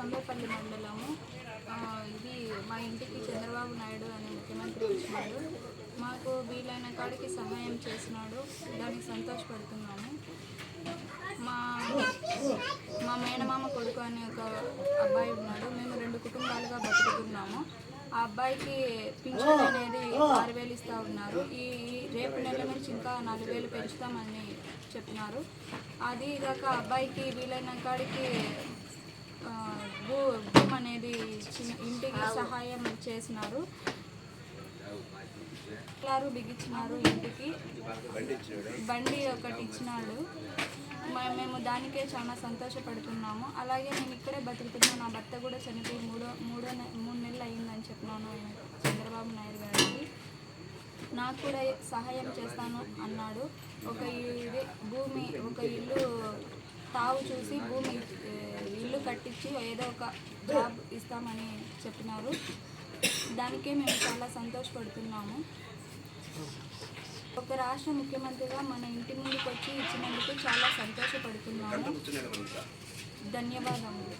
సంబేపల్లి మండలము. ఇది మా ఇంటికి చంద్రబాబు నాయుడు అనే ముఖ్యమంత్రి వచ్చినాడు. మాకు వీలైన కాడికి సహాయం చేసినాడు. దానికి సంతోషపడుతున్నాము. మా మా మేనమామ కొడుకు అనే ఒక అబ్బాయి ఉన్నాడు. మేము 2 కుటుంబాలుగా బతుకుతున్నాము. ఆ అబ్బాయికి పింఛన్ అనేది 6,000 ఇస్తూ ఉన్నారు. ఈ రేపు నెల నుంచి ఇంకా 4,000 పెంచుతామని చెప్పినారు. అది కాక అబ్బాయికి వీలైన కాడికి భూమి అనేది ఇంటికి సహాయం చేసినారు. బిగించినారు. ఇంటికి బండి ఒకటి ఇచ్చినాడు. మేము దానికే చాలా సంతోషపడుతున్నాము. అలాగే నేను ఇక్కడే బతుకుతున్నాను. నా భర్త కూడా చనిపోయి 3 నెలలు అయిందని చెప్పినాను చంద్రబాబు నాయుడు గారికి. నాకు కూడా సహాయం చేస్తాను అన్నాడు. ఒక ఇల్లు తావు చూసి ఇల్లు కట్టించి ఏదో ఒక జాబ్ ఇస్తామని చెప్పినారు. దానికే మేము చాలా సంతోషపడుతున్నాము. ఒక రాష్ట్ర ముఖ్యమంత్రిగా మన ఇంటి ముందుకు వచ్చి ఇచ్చినందుకు చాలా సంతోషపడుతున్నాము. ధన్యవాదములు.